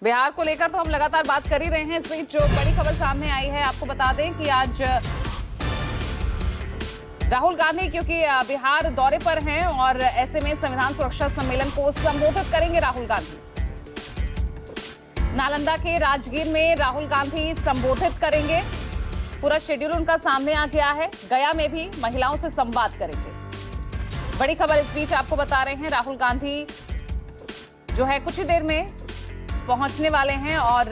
बिहार को लेकर तो हम लगातार बात कर ही रहे हैं। इस बीच जो बड़ी खबर सामने आई है, आपको बता दें कि आज राहुल गांधी क्योंकि बिहार दौरे पर हैं और ऐसे में संविधान सुरक्षा सम्मेलन को संबोधित करेंगे राहुल गांधी। नालंदा के राजगीर में राहुल गांधी संबोधित करेंगे। पूरा शेड्यूल उनका सामने आ गया है। गया में भी महिलाओं से संवाद करेंगे। बड़ी खबर इस बीच आपको बता रहे हैं, राहुल गांधी जो है कुछ ही देर में पहुंचने वाले हैं और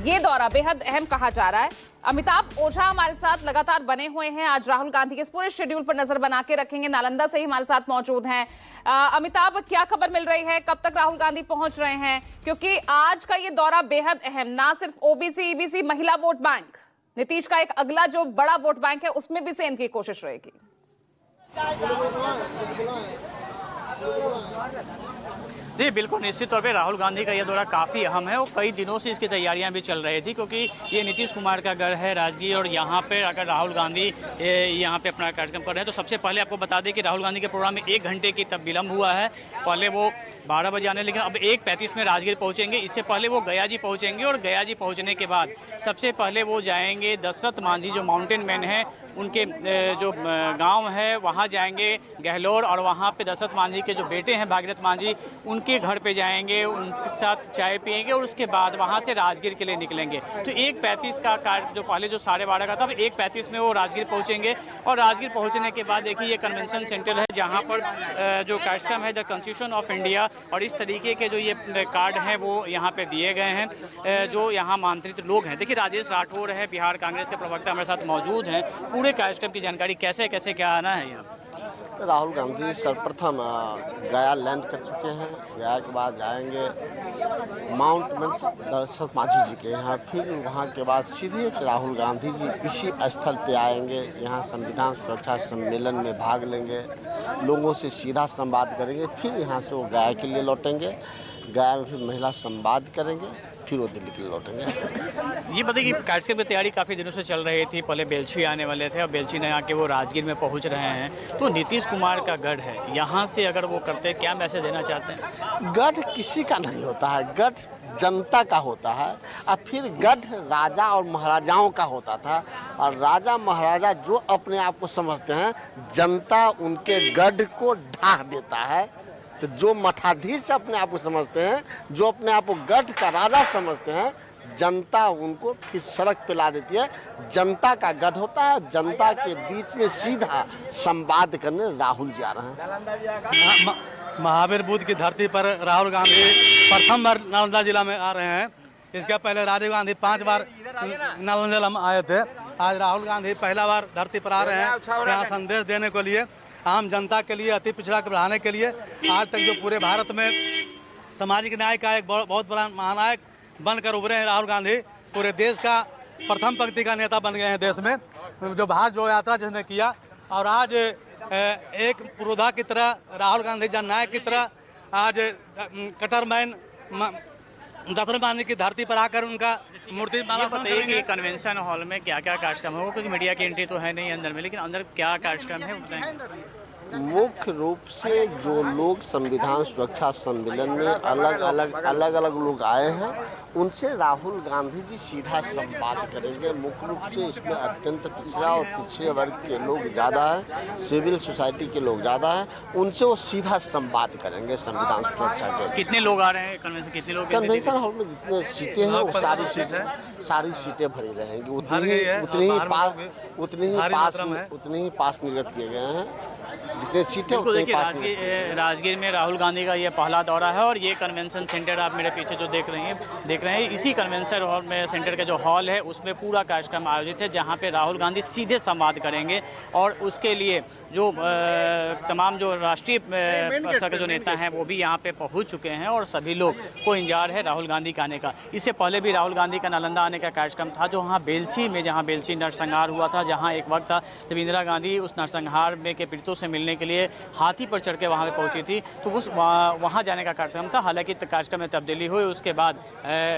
ये दौरा बेहद अहम कहा जा रहा है। अमिताभ ओझा हमारे साथ लगातार बने हुए हैं। आज राहुल गांधी के इस पूरे शेड्यूल पर नजर बना के रखेंगे। नालंदा से ही हमारे साथ मौजूद हैं। अमिताभ, क्या खबर मिल रही है, कब तक राहुल गांधी पहुंच रहे हैं? क्योंकि आज का ये दौरा बेहद अहम, ना सिर्फ ओबीसी ईबीसी महिला वोट बैंक, नीतीश का एक अगला जो बड़ा वोट बैंक है उसमें भी से इनकी कोशिश रहेगी। जी बिल्कुल, निश्चित तौर पे राहुल गांधी का यह दौरा काफ़ी अहम है और कई दिनों से इसकी तैयारियां भी चल रही थी, क्योंकि ये नीतीश कुमार का गढ़ है राजगीर और यहाँ पे अगर राहुल गांधी यहाँ पे अपना कार्यक्रम कर रहे हैं तो सबसे पहले आपको बता दें कि राहुल गांधी के प्रोग्राम में 1 घंटे की तब विलम्ब हुआ है। पहले वो 12 बजे आने, लेकिन अब 1:35 में राजगीर पहुँचेंगे। इससे पहले वो गया जी पहुँचेंगे और गया जी पहुँचने के बाद सबसे पहले वो जाएंगे दशरथ मांझी जो माउंटेन मैन है उनके जो गांव है वहां जाएंगे गहलोर, और वहां पे दशरथ मांझी के जो बेटे हैं भागीरथ मांझी उनके घर पे जाएंगे, उनके साथ चाय पिएंगे और उसके बाद वहां से राजगीर के लिए निकलेंगे। तो 1:35 का कार्य जो पहले जो 12:30 का था, 1:35 में वो राजगीर पहुंचेंगे और राजगीर पहुंचने के बाद देखिए ये कन्वेंशन सेंटर है जहाँ पर जो कार्यक्रम है द कॉन्स्टिट्यूशन ऑफ इंडिया और इस तरीके के जो ये कार्ड हैं वो यहाँ पे दिए गए हैं जो यहाँ आमंत्रित लोग हैं। देखिए राजेश राठौर है, बिहार कांग्रेस के प्रवक्ता हमारे साथ मौजूद हैं। पूरे कार्यक्रम की जानकारी कैसे कैसे क्या आना है यहाँ? राहुल गांधी सर्वप्रथम गया लैंड कर चुके हैं। गया के बाद जाएंगे माउंट में दशरथ मांझी जी के यहाँ, फिर वहाँ के बाद सीधे राहुल गांधी जी इसी स्थल पे आएंगे। यहाँ संविधान सुरक्षा सम्मेलन में भाग लेंगे, लोगों से सीधा संवाद करेंगे। फिर यहाँ से वो गया के लिए लौटेंगे। गया में फिर महिला संवाद करेंगे, फिर वो दिल्ली के लिए लौटेंगे। ये बताइए कि कार्यक्रम की तैयारी काफ़ी दिनों से चल रही थी। पहले बेलछी आने वाले थे और बेलछी ने आके वो राजगीर में पहुंच रहे हैं। तो नीतीश कुमार का गढ़ है, यहाँ से अगर वो करते हैं क्या मैसेज देना चाहते हैं? गढ़ किसी का नहीं होता है, गढ़ जनता का होता है। और फिर गढ़ राजा और महाराजाओं का होता था, और राजा महाराजा जो अपने आप को समझते हैं, जनता उनके गढ़ को ढा देता है। तो जो मठाधीश अपने आप को समझते हैं, जो अपने आप को गढ़ का राजा समझते हैं, जनता उनको फिर सड़क पे ला देती है। जनता का गढ़ होता है, जनता के बीच में सीधा संवाद करने राहुल जा रहे हैं। महावीर बुद्ध की धरती पर राहुल गांधी प्रथम बार नालंदा जिला में आ रहे हैं। इसके पहले राजीव गांधी 5 बार नालंदा जिला में आए थे। आज राहुल गांधी पहला बार धरती पर आ रहे हैं यहाँ संदेश देने के लिए, आम जनता के लिए, अति पिछड़ा को बढ़ाने के लिए। आज तक जो पूरे भारत में सामाजिक न्याय का एक बहुत बड़ा महानायक बनकर उभरे हैं राहुल गांधी, पूरे देश का प्रथम पंक्ति का नेता बन गए हैं देश में। जो बाहर जो यात्रा जिसने किया, और आज एक पुरोधा की तरह राहुल गांधी जननायक की तरह आज कटरमैन दशरथ मांझी की धरती पर आकर उनका मूर्ति माला बताइए कि कन्वेंशन हॉल में क्या क्या कार्यक्रम होगा, क्योंकि मीडिया की एंट्री तो है नहीं अंदर में, लेकिन अंदर क्या कार्यक्रम है? मुख्य रूप से जो लोग संविधान सुरक्षा सम्मेलन में अलग अलग लोग आए हैं, उनसे राहुल गांधी जी सीधा संवाद करेंगे। मुख्य रूप से इसमें अत्यंत पिछड़ा और पिछड़े वर्ग के लोग ज़्यादा हैं, सिविल सोसाइटी के लोग ज़्यादा हैं, उनसे वो सीधा संवाद करेंगे संविधान सुरक्षा के। कितने लोग आ रहे हैं कन्वेंशन? कितने लोग? कन्वेंशन हॉल में जितने सीटें हैं वो सारी सीटें भरी रहेंगी। उतनी ही पास निर्गत किए गए हैं, जितने सीटें उतने पास। राजगीर में राहुल गांधी का ये पहला दौरा है और ये कन्वेंशन सेंटर आप मेरे पीछे जो देख रहे हैं इसी कन्वेंशन हॉल में, सेंटर का जो हॉल है उसमें पूरा कार्यक्रम आयोजित है, जहां पे राहुल गांधी सीधे संवाद करेंगे। और उसके लिए जो तमाम जो राष्ट्रीय स्तर के जो नेता हैं वो भी यहाँ पे पहुँच चुके हैं और सभी लोग को इंतजार है राहुल गांधी का आने का। इससे पहले भी राहुल गांधी का नालंदा आने का कार्यक्रम था, जो वहाँ बेलछी में, जहाँ बेलछी नरसंहार हुआ था, जहाँ एक वक्त था जब इंदिरा गांधी उस नरसंहार में के पीड़ितों से मिलने करने के लिए हाथी पर चढ़ के वहाँ पे पहुँची थी। तो उस वहाँ जाने का कार्यक्रम था। हालांकि कार्यक्रम में तब्दीली हुई, उसके बाद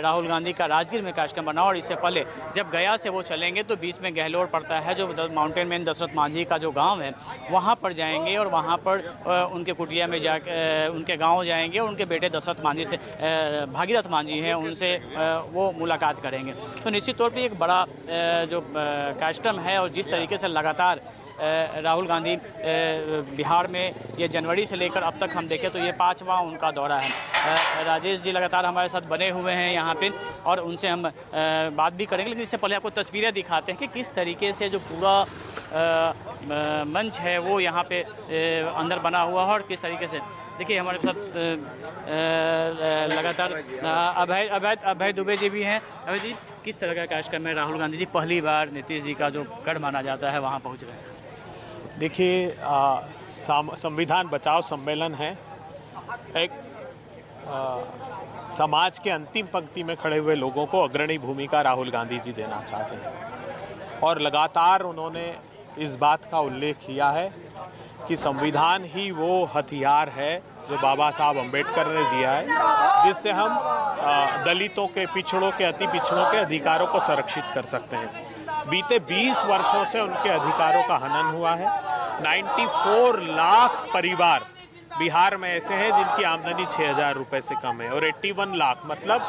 राहुल गांधी का राजगीर में कार्यक्रम बना और इससे पहले जब गया से वो चलेंगे तो बीच में गहलोर पड़ता है, जो माउंटेन मैन दशरथ मांझी का जो गाँव है वहाँ पर जाएंगे और वहाँ पर उनके कुटिया में जा उनके गाँव जाएंगे और उनके बेटे दशरथ मांझी से भागीरथ मांझी हैं उनसे वो मुलाकात करेंगे। तो निश्चित तौर पर एक बड़ा जो कार्यक्रम है और जिस तरीके से लगातार राहुल गांधी बिहार में ये जनवरी से लेकर अब तक हम देखें तो ये 5वां उनका दौरा है। राजेश जी लगातार हमारे साथ बने हुए हैं यहाँ पे और उनसे हम बात भी करेंगे, लेकिन इससे पहले आपको तस्वीरें दिखाते हैं कि किस तरीके से जो पूरा मंच है वो यहाँ पे अंदर बना हुआ है और किस तरीके से देखिए हमारे साथ लगातार अभय दुबे जी भी हैं। अभय जी, किस तरह का कार्यक्रम है? राहुल गांधी जी पहली बार नीतीश जी का जो गढ़ माना जाता है वहाँ पहुँच रहे हैं। देखिए, संविधान बचाओ सम्मेलन है, एक समाज के अंतिम पंक्ति में खड़े हुए लोगों को अग्रणी भूमिका राहुल गांधी जी देना चाहते हैं और लगातार उन्होंने इस बात का उल्लेख किया है कि संविधान ही वो हथियार है जो बाबा साहब अम्बेडकर ने दिया है, जिससे हम दलितों के, पिछड़ों के, अति पिछड़ों के अधिकारों को संरक्षित कर सकते हैं। बीते 20 वर्षों से उनके अधिकारों का हनन हुआ है। 94 लाख परिवार बिहार में ऐसे हैं जिनकी आमदनी 6,000 रुपये से कम है और 81 लाख मतलब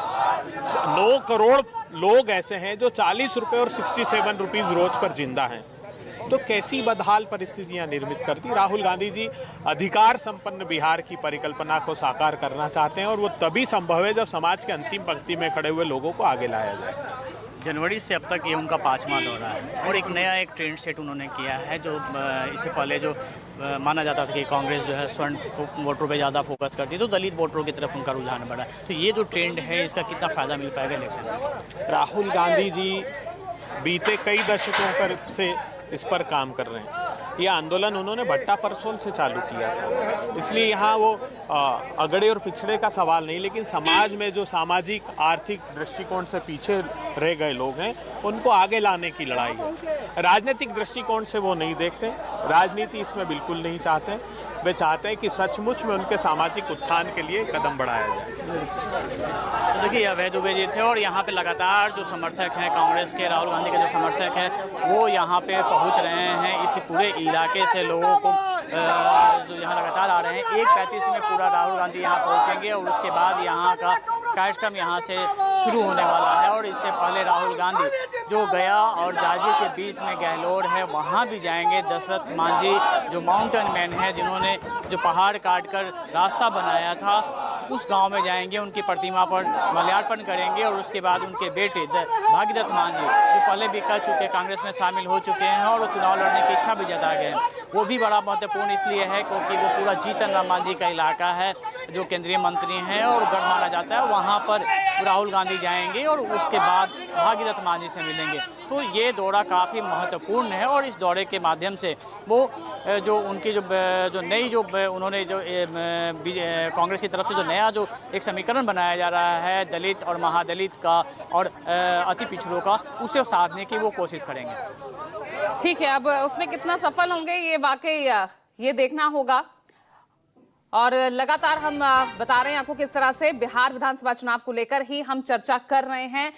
9 करोड़ लोग ऐसे हैं जो 40 रुपये और 67 रुपीज़ रोज पर जिंदा हैं। तो कैसी बदहाल परिस्थितियां निर्मित कर दी। राहुल गांधी जी अधिकार संपन्न बिहार की परिकल्पना को साकार करना चाहते हैं और वो तभी संभव है जब समाज के अंतिम पंक्ति में खड़े हुए लोगों को आगे लाया जाए। जनवरी से अब तक ये उनका 5वां दौरा है और एक नया एक ट्रेंड सेट उन्होंने किया है। जो इससे पहले जो माना जाता था कि कांग्रेस जो है स्वर्ण वोटरों पे ज़्यादा फोकस करती है, तो दलित वोटरों की तरफ उनका रुझान बढ़ा। तो ये जो ट्रेंड है इसका कितना फ़ायदा मिल पाएगा इलेक्शन? राहुल गांधी जी बीते कई दशकों से इस पर काम कर रहे हैं। यह आंदोलन उन्होंने भट्टा परसोल से चालू किया था, इसलिए यहाँ वो अगड़े और पिछड़े का सवाल नहीं, लेकिन समाज में जो सामाजिक आर्थिक दृष्टिकोण से पीछे रह गए लोग हैं उनको आगे लाने की लड़ाई है। राजनीतिक दृष्टिकोण से वो नहीं देखते, राजनीति इसमें बिल्कुल नहीं चाहते। वे चाहते हैं कि सचमुच में उनके सामाजिक उत्थान के लिए कदम बढ़ाया जाए। तो देखिए, अभय दुबे जी थे और यहाँ पे लगातार जो समर्थक हैं कांग्रेस के, राहुल गांधी के जो समर्थक हैं वो यहाँ पे पहुँच रहे हैं। इसी पूरे इलाके से लोगों को जो यहाँ लगातार आ रहे हैं। 1:35 में पूरा राहुल गांधी यहाँ पहुँचेंगे और उसके बाद यहाँ का कार्यक्रम यहाँ से शुरू होने वाला है। और इससे पहले राहुल गांधी जो गया और जांजगीर के बीच में गहलोर है वहाँ भी जाएंगे। दशरथ मांझी जो माउंटेन मैन है, जिन्होंने जो पहाड़ काट कर रास्ता बनाया था, उस गांव में जाएंगे, उनकी प्रतिमा पर माल्यार्पण करेंगे और उसके बाद उनके बेटे भागीरथ मांझी जो पहले भी कह चुके कांग्रेस में शामिल हो चुके हैं और वो चुनाव लड़ने की इच्छा भी जता गए हैं, वो भी बड़ा महत्वपूर्ण इसलिए है क्योंकि वो पूरा जीतन राम मांझी का इलाका है जो केंद्रीय मंत्री हैं और गढ़ माना जाता है। वहाँ पर राहुल गांधी जाएंगे और उसके बाद भागीरथ मांझी से मिलेंगे। तो ये दौरा काफ़ी महत्वपूर्ण है और इस दौरे के माध्यम से वो जो उनकी जो नई जो उन्होंने जो कांग्रेस की तरफ से जो नया जो एक समीकरण बनाया जा रहा है दलित और महादलित का और अति पिछड़ों का, उसे साधने की वो कोशिश करेंगे। ठीक है, अब उसमें कितना सफल होंगे ये वाकई ये देखना होगा। और लगातार हम बता रहे हैं आपको किस तरह से बिहार विधानसभा चुनाव को लेकर ही हम चर्चा कर रहे हैं।